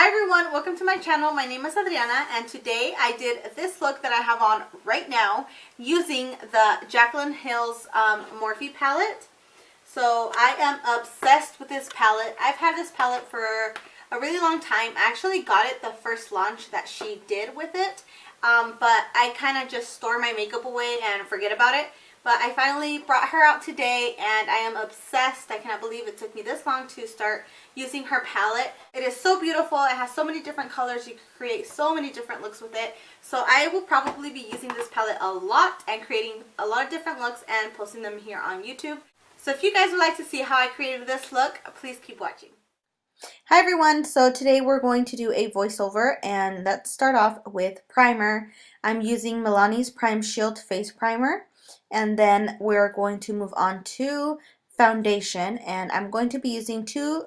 Hi everyone, welcome to my channel. My name is Adriana and today I did this look that I have on right now using the Jaclyn Hill's Morphe palette. So I am obsessed with this palette. I've had this palette for a really long time. I actually got it the first launch that she did with it, but I kind of just store my makeup away and forget about it. But I finally brought her out today and I am obsessed. I cannot believe it took me this long to start using her palette. It is so beautiful. It has so many different colors. You can create so many different looks with it. So I will probably be using this palette a lot and creating a lot of different looks and posting them here on YouTube. So if you guys would like to see how I created this look, please keep watching. Hi everyone, so today we're going to do a voiceover and let's start off with primer. I'm using Milani's Prime Shield Face Primer. And then we're going to move on to foundation, and I'm going to be using two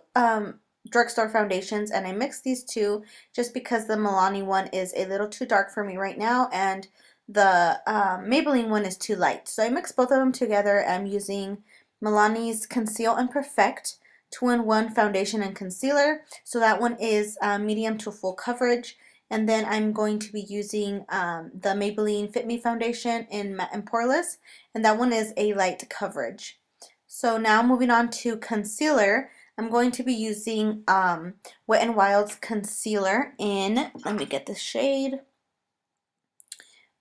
drugstore foundations, and I mixed these two just because the Milani one is a little too dark for me right now and the Maybelline one is too light. So I mixed both of them together. I'm using Milani's Conceal and Perfect 2-in-1 foundation and concealer. So that one is medium to full coverage. And then I'm going to be using the Maybelline Fit Me foundation in Matte and Poreless, and that one is a light coverage. So now moving on to concealer, I'm going to be using Wet n Wild's concealer in, let me get the shade,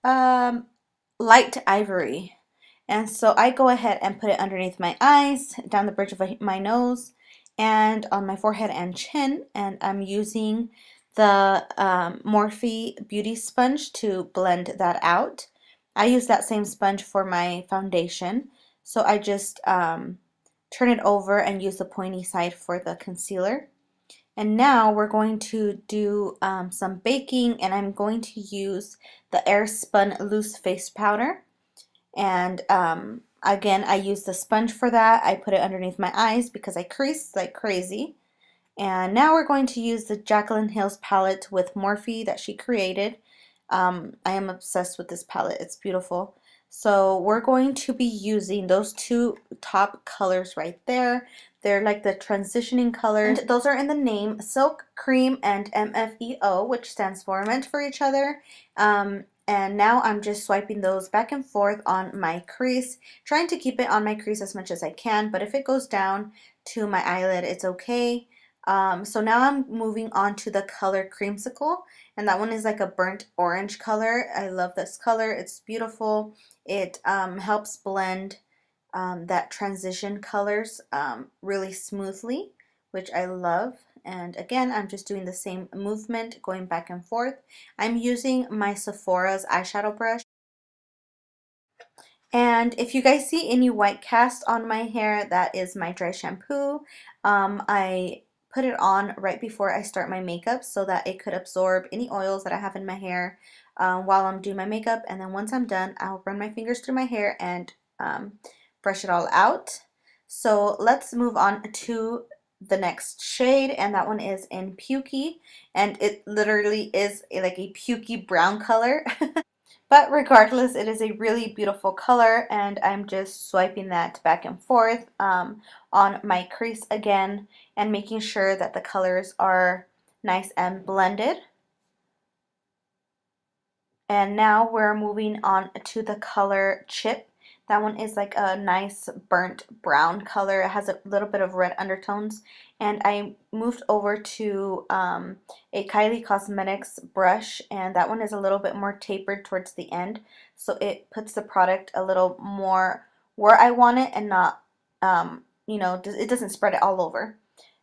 Light Ivory. And so I go ahead and put it underneath my eyes, down the bridge of my nose, and on my forehead and chin, and I'm using the Morphe Beauty Sponge to blend that out. I use that same sponge for my foundation, so I just turn it over and use the pointy side for the concealer. And now we're going to do some baking, and I'm going to use the Airspun Loose Face Powder. And again, I use the sponge for that. I put it underneath my eyes because I crease like crazy. And now we're going to use the Jaclyn Hill's palette with Morphe that she created. I am obsessed with this palette. It's beautiful. So we're going to be using those two top colors right there. They're like the transitioning colors. And those are in the name Silk, Cream, and MFEO, which stands for Meant for Each Other. And now I'm just swiping those back and forth on my crease, trying to keep it on my crease as much as I can, but if it goes down to my eyelid, it's okay. So now I'm moving on to the color Creamsicle, and that one is like a burnt orange color. I love this color. It's beautiful. It helps blend that transition colors really smoothly, which I love. And again, I'm just doing the same movement, going back and forth. I'm using my Sephora's eyeshadow brush. And if you guys see any white cast on my hair, that is my dry shampoo. I put it on right before I start my makeup so that it could absorb any oils that I have in my hair while I'm doing my makeup. And then once I'm done, I'll run my fingers through my hair and brush it all out. So let's move on to the next shade, and that one is in Pukey, and it literally is like a pukey brown color. But regardless, it is a really beautiful color, and I'm just swiping that back and forth on my crease again and making sure that the colors are nice and blended. And now we're moving on to the color Chip. That one is like a nice burnt brown color. It has a little bit of red undertones. And I moved over to a Kylie Cosmetics brush, and that one is a little bit more tapered towards the end. So it puts the product a little more where I want it and not, you know, it doesn't spread it all over.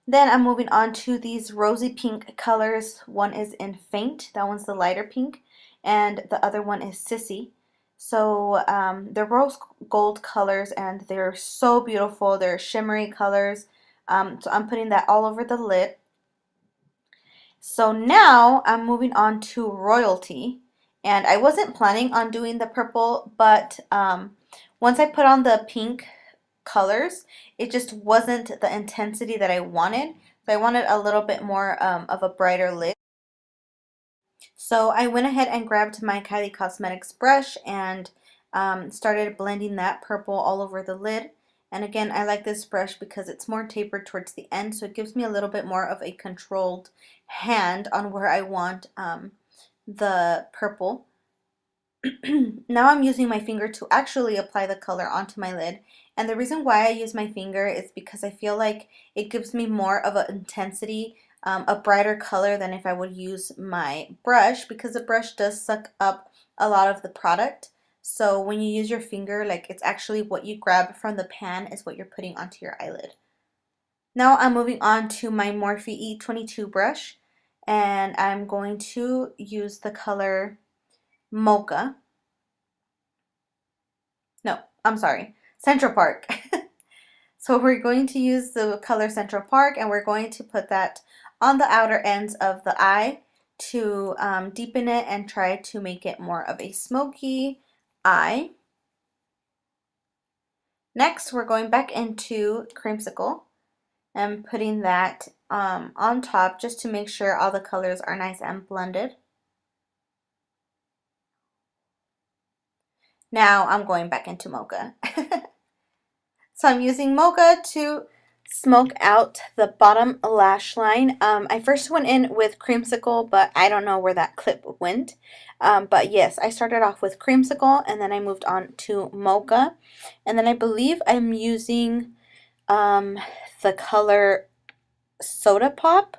Then I'm moving on to these rosy pink colors. One is in Faint. That one's the lighter pink. And the other one is Sissy. So they're rose gold colors, and they're so beautiful. They're shimmery colors. So I'm putting that all over the lid. So now I'm moving on to Royalty. And I wasn't planning on doing the purple, but once I put on the pink colors, it just wasn't the intensity that I wanted. So I wanted a little bit more of a brighter lid. So I went ahead and grabbed my Kylie Cosmetics brush and started blending that purple all over the lid. And again, I like this brush because it's more tapered towards the end, so it gives me a little bit more of a controlled hand on where I want the purple. Now I'm using my finger to actually apply the color onto my lid. And the reason why I use my finger is because I feel like it gives me more of an intensity, a brighter color than if I would use my brush, because the brush does suck up a lot of the product. So when you use your finger, like, it's actually what you grab from the pan is what you're putting onto your eyelid. Now I'm moving on to my Morphe E22 brush, and I'm going to use the color Mocha. No, I'm sorry, Central Park. So we're going to use the color Central Park, and we're going to put that on the outer ends of the eye to deepen it and try to make it more of a smoky eye. Next, we're going back into Creamsicle and putting that on top just to make sure all the colors are nice and blended. Now I'm going back into Mocha. So I'm using Mocha to smoke out the bottom lash line. I first went in with Creamsicle, but I don't know where that clip went. But yes, I started off with Creamsicle, and then I moved on to Mocha. And then I believe I'm using the color Soda Pop.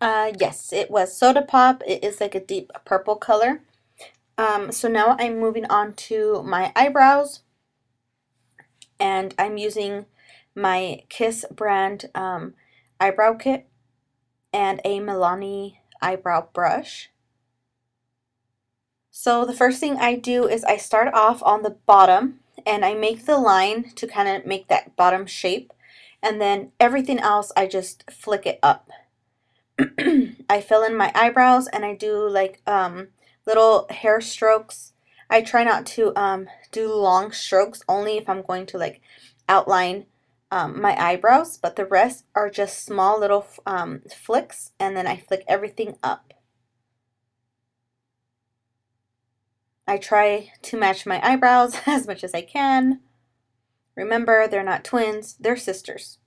Yes, it was Soda Pop. It is like a deep purple color. So now I'm moving on to my eyebrows, and I'm using my Kiss brand eyebrow kit and a Milani eyebrow brush. So the first thing I do is I start off on the bottom, and I make the line to kind of make that bottom shape, and then everything else I just flick it up. I fill in my eyebrows, and I do like little hair strokes. I try not to do long strokes, only if I'm going to like outline my eyebrows, but the rest are just small little flicks, and then I flick everything up. I try to match my eyebrows as much as I can. Remember, they're not twins, they're sisters.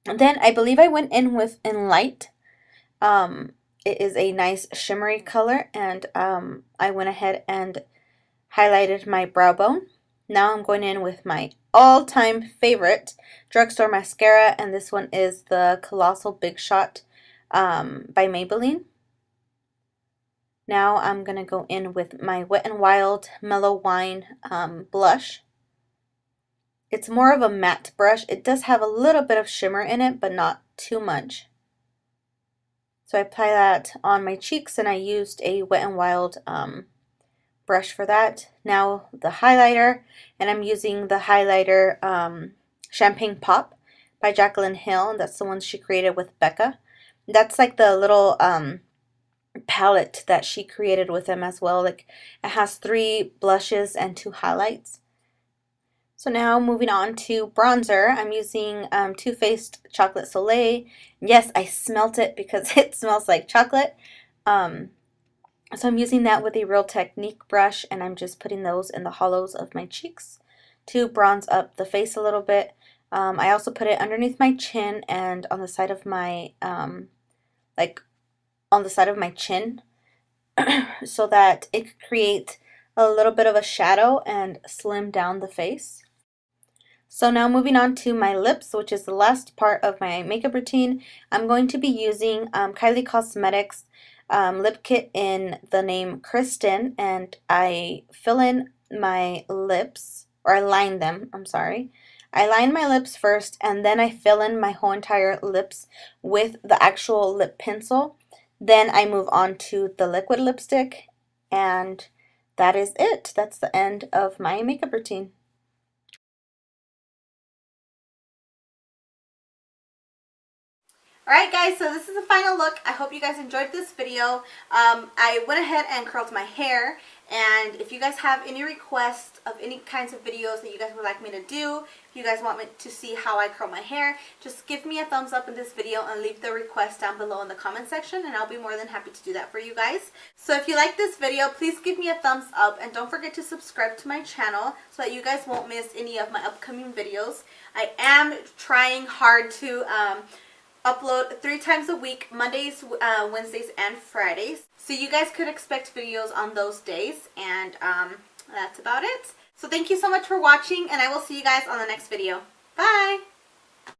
And then I believe I went in with Light. It is a nice shimmery color, and I went ahead and highlighted my brow bone. Now I'm going in with my all-time favorite drugstore mascara, and this one is the Colossal Big Shot by Maybelline. Now I'm going to go in with my Wet n Wild Mellow Wine blush. It's more of a matte brush. It does have a little bit of shimmer in it, but not too much. So I apply that on my cheeks, and I used a Wet n Wild brush for that. Now the highlighter, and I'm using the highlighter Champagne Pop by Jaclyn Hill. That's the one she created with Becca. That's like the little palette that she created with them as well. Like, it has 3 blushes and 2 highlights. So now moving on to bronzer, I'm using Too Faced Chocolate Soleil. Yes, I smelt it because it smells like chocolate. So I'm using that with a Real Technique brush, and I'm just putting those in the hollows of my cheeks to bronze up the face a little bit. I also put it underneath my chin and on the side of my, like on the side of my chin so that it could create a little bit of a shadow and slim down the face. So now moving on to my lips, which is the last part of my makeup routine, I'm going to be using Kylie Cosmetics lip kit in the name Kristen, and I fill in my lips, or I line them, I'm sorry. I line my lips first, and then I fill in my whole entire lips with the actual lip pencil. Then I move on to the liquid lipstick, and that is it. That's the end of my makeup routine. Alright guys, so this is the final look. I hope you guys enjoyed this video. I went ahead and curled my hair, and if you guys have any requests of any kinds of videos that you guys would like me to do, if you guys want me to see how I curl my hair, just give me a thumbs up in this video and leave the request down below in the comment section, and I'll be more than happy to do that for you guys. So if you like this video, please give me a thumbs up, and don't forget to subscribe to my channel so that you guys won't miss any of my upcoming videos. I am trying hard to upload 3 times a week, Mondays, Wednesdays, and Fridays. So you guys could expect videos on those days, and that's about it. So thank you so much for watching, and I will see you guys on the next video. Bye!